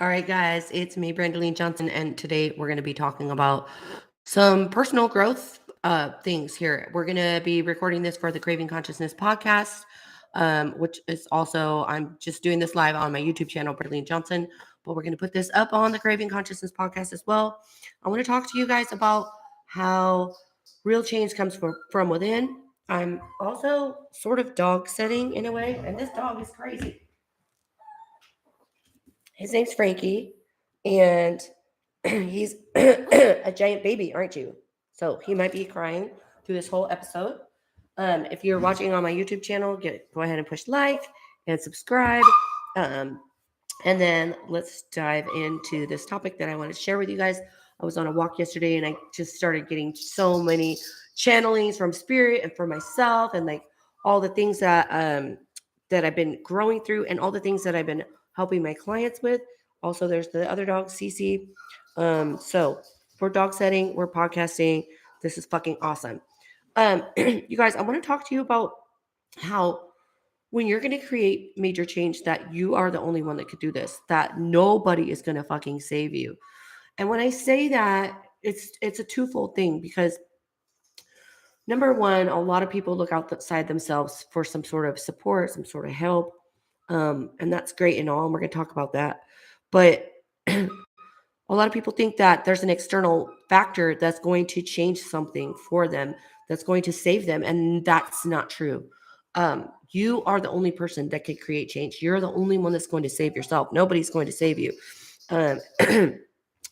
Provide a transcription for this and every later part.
All right, guys, it's me, Brandaline Johnson, and today we're going to be talking about some personal growth things here. We're going to be recording this for the Craving Consciousness podcast, which is also, I'm just doing this live on my YouTube channel, Brandaline Johnson, but we're going to put this up on the Craving Consciousness podcast as well. I want to talk to you guys about how real change comes from within. I'm also sort of dog sitting in a way, and this dog is crazy. His name's Frankie, and he's a giant baby, aren't you? So he might be crying through this whole episode. If you're watching on my YouTube channel, go ahead and push like and subscribe. Um, and then let's dive into this topic that I want to share with you guys. I was on a walk yesterday and I just started getting so many channelings from spirit and for myself, and like all the things that I've been growing through and all the things that I've been helping my clients with. Also, there's the other dog, Cece. So for dog setting, we're podcasting. This is fucking awesome. You guys, I want to talk to you about how when you're going to create major change, that you are the only one that could do this, that nobody is going to fucking save you. And when I say that, it's a twofold thing, because number one, a lot of people look outside themselves for some sort of support, some sort of help. And that's great and all, and we're going to talk about that. But a lot of people think that there's an external factor that's going to change something for them, that's going to save them, and that's not true. You are the only person that can create change. You're the only one that's going to save yourself. Nobody's going to save you. I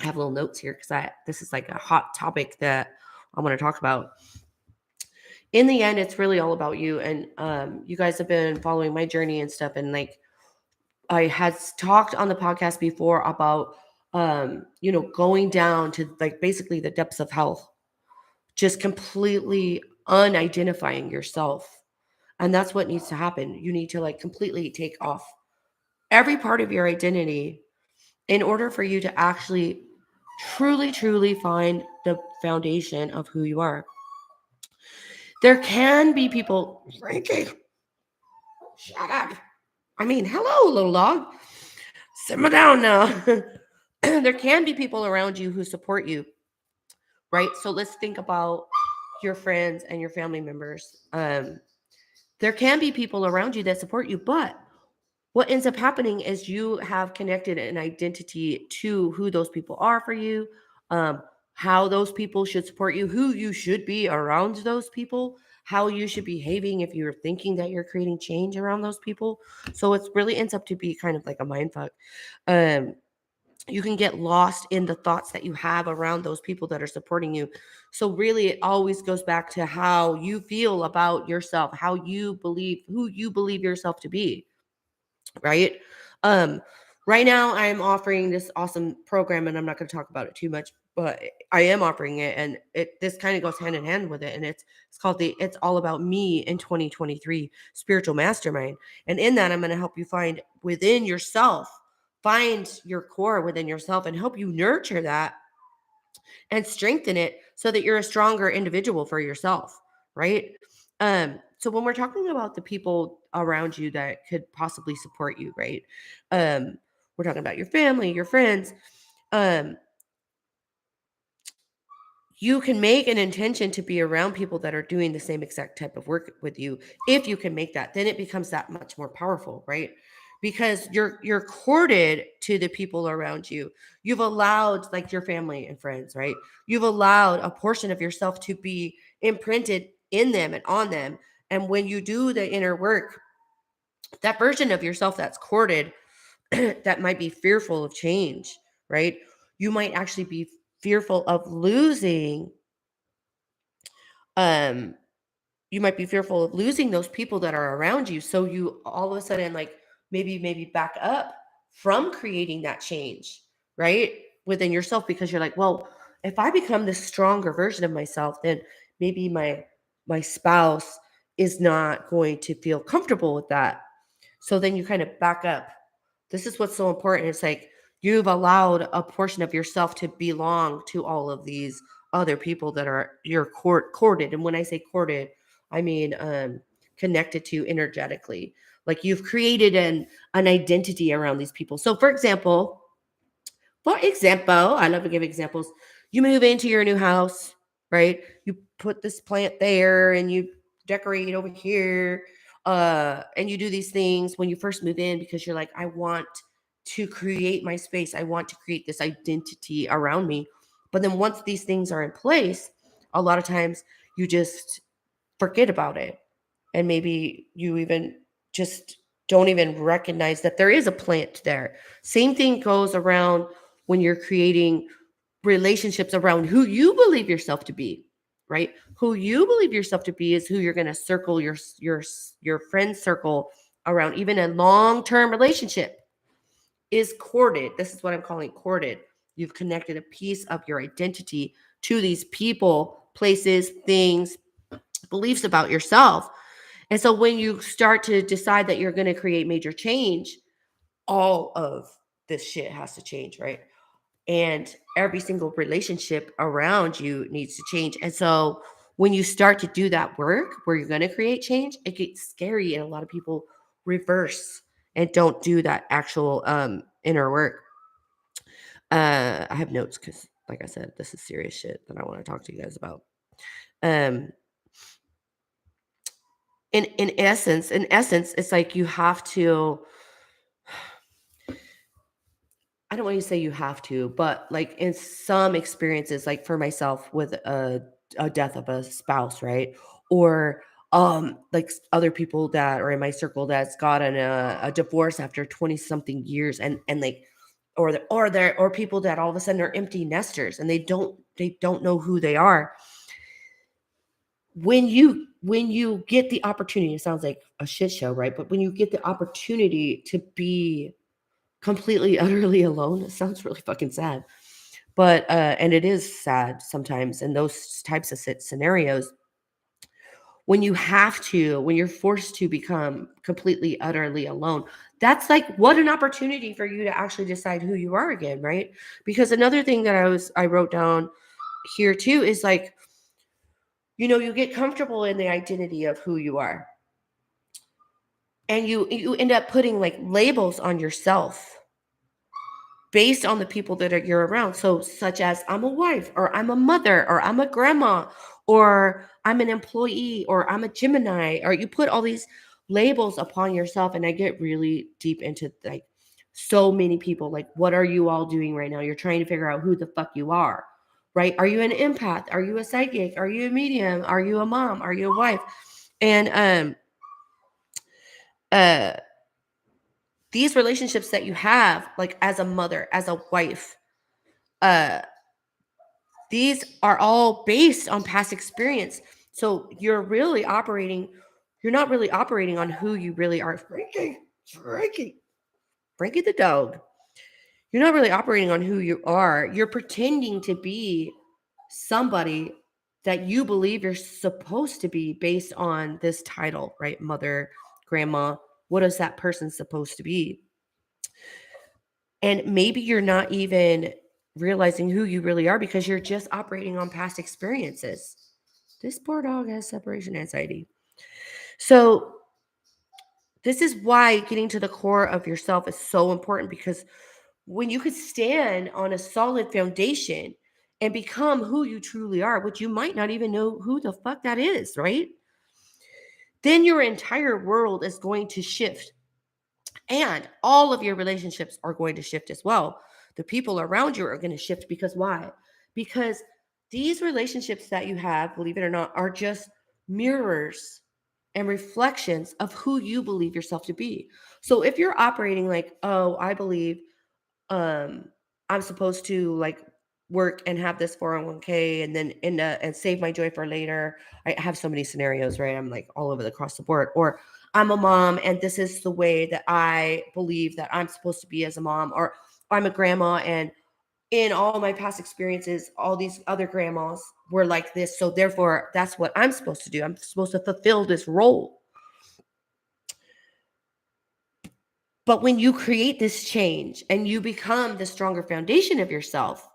have little notes here because this is like a hot topic that I want to talk about. In the end, it's really all about you. And you guys have been following my journey and stuff, and like I had talked on the podcast before about going down to like basically the depths of hell, just completely unidentifying yourself. And that's what needs to happen. You need to like completely take off every part of your identity in order for you to actually truly find the foundation of who you are. There can be people, Frankie, shut up. I mean, hello, little dog. Simmer down now. There can be people around you who support you, right? So let's think about your friends and your family members. There can be people around you that support you, but what ends up happening is you have connected an identity to who those people are for you, um, how those people should support you, who you should be around those people, how you should be behaving if you're thinking that you're creating change around those people. So it really ends up to be kind of like a mind fuck. Um, you can get lost in the thoughts that you have around those people that are supporting you. So really it always goes back to how you feel about yourself, how you believe, who you believe yourself to be, right? Um, right now I'm offering this awesome program, and I'm not going to talk about it too much, but I am offering it, and this kind of goes hand in hand with it, and it's called the It's All About Me in 2023 Spiritual Mastermind. And in that, I'm going to help you find your core within yourself and help you nurture that and strengthen it so that you're a stronger individual for yourself, right? So when we're talking about the people around you that could possibly support you, right? We're talking about your family, your friends. Um, you can make an intention to be around people that are doing the same exact type of work with you. If you can make that, then it becomes that much more powerful, right? Because you're courted to the people around you. You've allowed, like, your family and friends, right? You've allowed a portion of yourself to be imprinted in them and on them. And when you do the inner work, that version of yourself that's courted, that might be fearful of change, right? You might actually be fearful of losing um those people that are around you. So you all of a sudden, like, maybe back up from creating that change, right, within yourself, because you're like, well, if I become this stronger version of myself, then maybe my spouse is not going to feel comfortable with that. So then you kind of back up. This is what's so important. It's like you've allowed a portion of yourself to belong to all of these other people that are you're courted. And when I say courted, I mean connected to energetically. Like, you've created an identity around these people. So for example, For example, I love to give examples. You move into your new house, right? You put this plant there and you decorate over here. And you do these things when you first move in because you're like, I want to create my space. I want to create this identity around me. But then once these things are in place, a lot of times you just forget about it. And maybe you even just don't even recognize that there is a plant there. Same thing goes around when you're creating relationships around who you believe yourself to be, right? Who you believe yourself to be is who you're going to circle your friend circle around. Even a long-term relationship is courted. This is what I'm calling courted. You've connected a piece of your identity to these people, places, things, beliefs about yourself. And so when you start to decide that you're going to create major change, all of this shit has to change, right? And every single relationship around you needs to change. And so when you start to do that work where you're going to create change, it gets scary. And a lot of people reverse and don't do that actual inner work. I have notes because, like I said, this is serious shit that I want to talk to you guys about. Um, in essence, it's like you have to. I don't want to say you have to, but like in some experiences, like for myself with a death of a spouse, right? Or like other people that are in my circle that's gotten a divorce after 20 something years and like or people that all of a sudden are empty nesters and they don't know who they are. When you get the opportunity, it sounds like a shit show, right? But when you get the opportunity to be completely, utterly alone. It sounds really fucking sad. But and it is sad sometimes in those types of scenarios when you're forced to become completely, utterly alone. That's like what an opportunity for you to actually decide who you are again, right? Because another thing that I wrote down here too is like, you get comfortable in the identity of who you are. And you end up putting like labels on yourself based on the people that you're around. So, such as I'm a wife, or I'm a mother, or I'm a grandma, or I'm an employee, or I'm a Gemini, or you put all these labels upon yourself. And I get really deep into like so many people. Like, what are you all doing right now? You're trying to figure out who the fuck you are, right? Are you an empath? Are you a psychic? Are you a medium? Are you a mom? Are you a wife? And uh these relationships that you have, like as a mother, as a wife, uh these are all based on past experience. So you're not really operating on who you really are. Frankie the dog. You're not really operating on who you are. You're pretending to be somebody that you believe you're supposed to be based on this title, right? Mother, grandma. What is that person supposed to be? And maybe you're not even realizing who you really are because you're just operating on past experiences. This poor dog has separation anxiety. So, this is why getting to the core of yourself is so important because when you could stand on a solid foundation and become who you truly are, which you might not even know who the fuck that is, right? Then your entire world is going to shift and all of your relationships are going to shift as well. The people around you are going to shift because why? Because these relationships that you have, believe it or not, are just mirrors and reflections of who you believe yourself to be. So if you're operating like, oh, I believe um I'm supposed to like work and have this 401k and then and save my joy for later. I have so many scenarios, right? I'm like all over the across the board. Or I'm a mom and this is the way that I believe that I'm supposed to be as a mom. Or I'm a grandma and in all my past experiences, all these other grandmas were like this. So therefore, that's what I'm supposed to do. I'm supposed to fulfill this role. But when you create this change and you become the stronger foundation of yourself,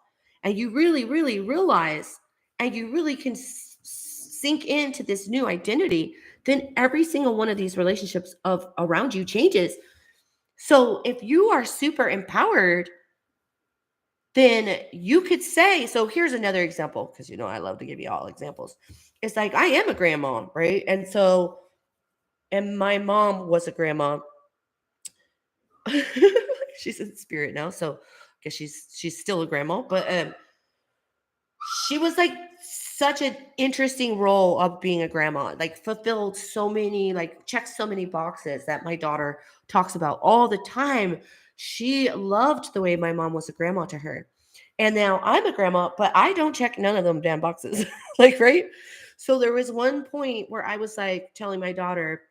and you really, really realize and you really can sink into this new identity, then every single one of these relationships of around you changes. So if you are super empowered, then you could say, so here's another example, because I love to give you all examples. It's like I am a grandma, right? And my mom was a grandma. She's in spirit now, so I guess she's still a grandma, but she was like such an interesting role of being a grandma, like fulfilled so many, like checked so many boxes that my daughter talks about all the time. She loved the way my mom was a grandma to her. And now I'm a grandma, but I don't check none of them damn boxes. Like, right? So there was one point where I was like telling my daughter,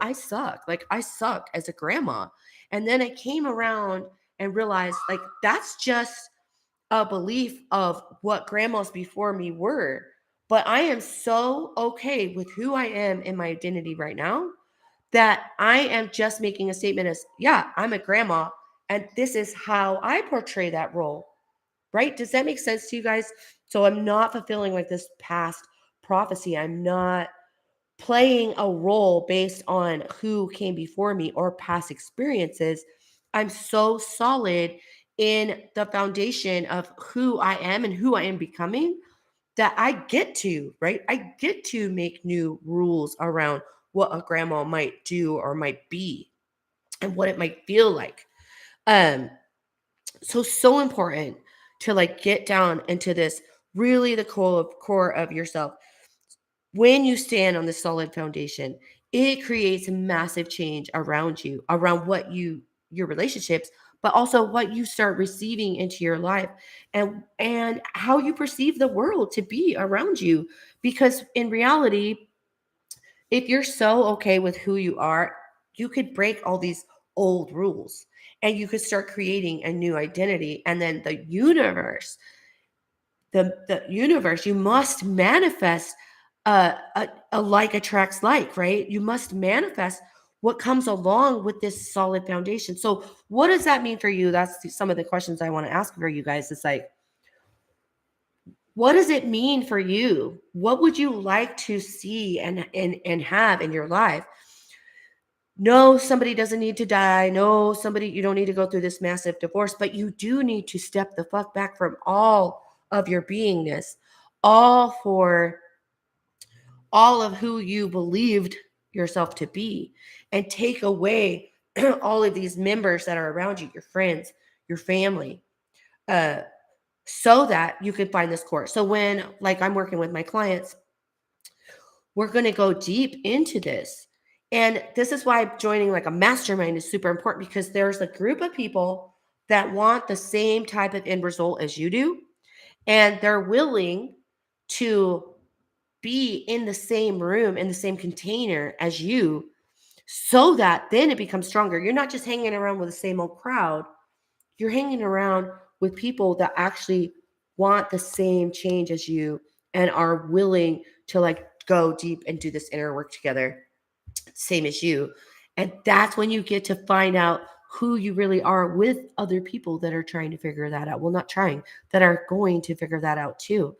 I suck. Like, I suck as a grandma. And then I came around and realized, like, that's just a belief of what grandmas before me were. But I am so okay with who I am in my identity right now that I am just making a statement as, yeah, I'm a grandma, and this is how I portray that role. Right? Does that make sense to you guys? So I'm not fulfilling like this past prophecy. I'm not playing a role based on who came before me or past experiences. I'm so solid in the foundation of who I am and who I am becoming that I get to, right? I get to make new rules around what a grandma might do or might be and what it might feel like. Um, so important to like get down into this really the core of yourself. When you stand on this solid foundation, it creates a massive change around you, around your relationships, but also what you start receiving into your life and how you perceive the world to be around you. Because in reality, if you're so okay with who you are, you could break all these old rules and you could start creating a new identity. And then the universe, you must manifest a like attracts like, right? You must manifest what comes along with this solid foundation. So, what does that mean for you? That's some of the questions I want to ask for you guys. It's like, what does it mean for you? What would you like to see and have in your life? No, somebody doesn't need to die. No, you don't need to go through this massive divorce, but you do need to step the fuck back from all of your beingness, all for all of who you believed yourself to be, and take away all of these members that are around you, your friends, your family, uh, so that you can find this core. So when like I'm working with my clients, we're going to go deep into this. And this is why joining like a mastermind is super important, because there's a group of people that want the same type of end result as you do. And they're willing to be in the same room, in the same container as you, so that then it becomes stronger. You're not just hanging around with the same old crowd. You're hanging around with people that actually want the same change as you and are willing to like go deep and do this inner work together, same as you. And that's when you get to find out who you really are with other people that are trying to figure that out. Well, not trying, that are going to figure that out too.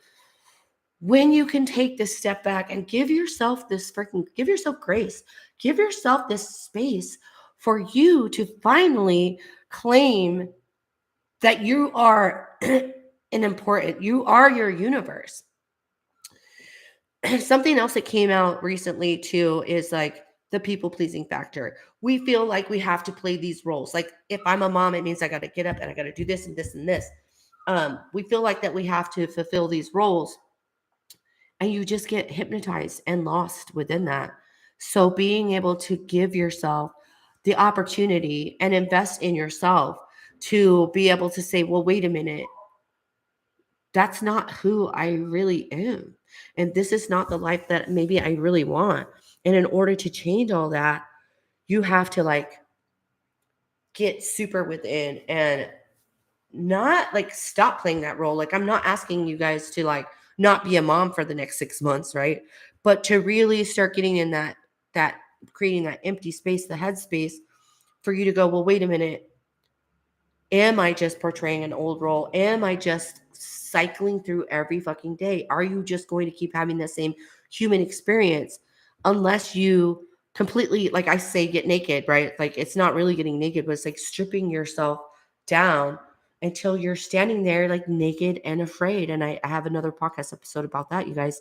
When you can take this step back and give yourself grace, give yourself this space for you to finally claim that you are you are your universe. Something else that came out recently too is like the people pleasing factor. We feel like we have to play these roles. Like if I'm a mom, it means I got to get up and I got to do this and this and this. We feel like that we have to fulfill these roles, and you just get hypnotized and lost within that. So being able to give yourself the opportunity and invest in yourself to be able to say, well, wait a minute, that's not who I really am. And this is not the life that maybe I really want. And in order to change all that, you have to like get super within and not like stop playing that role. Like I'm not asking you guys to like not be a mom for the next 6 months, right? But to really start getting in that creating that empty space, the headspace for you to go, well, wait a minute. Am I just portraying an old role? Am I just cycling through every fucking day? Are you just going to keep having the same human experience unless you completely, like I say, get naked, right? Like it's not really getting naked, but it's like stripping yourself down until you're standing there like naked and afraid. And I have another podcast episode about that, you guys.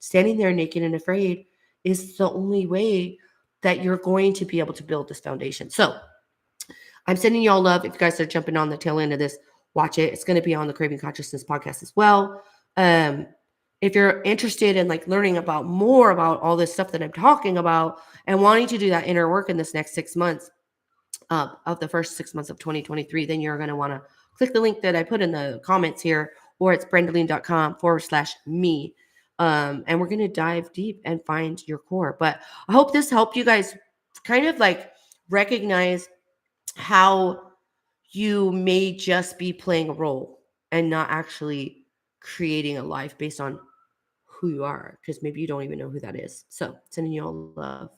Standing there naked and afraid is the only way that you're going to be able to build this foundation. So I'm sending y'all love. If you guys are jumping on the tail end of this, watch it. It's going to be on the Craving Consciousness podcast as well. If you're interested in like learning about more about all this stuff that I'm talking about and wanting to do that inner work in this next 6 months of the first 6 months of 2023, then you're going to want to click the link that I put in the comments here, or it's brendaline.com/me. And we're going to dive deep and find your core. But I hope this helped you guys kind of like recognize how you may just be playing a role and not actually creating a life based on who you are, because maybe you don't even know who that is. So sending you all love.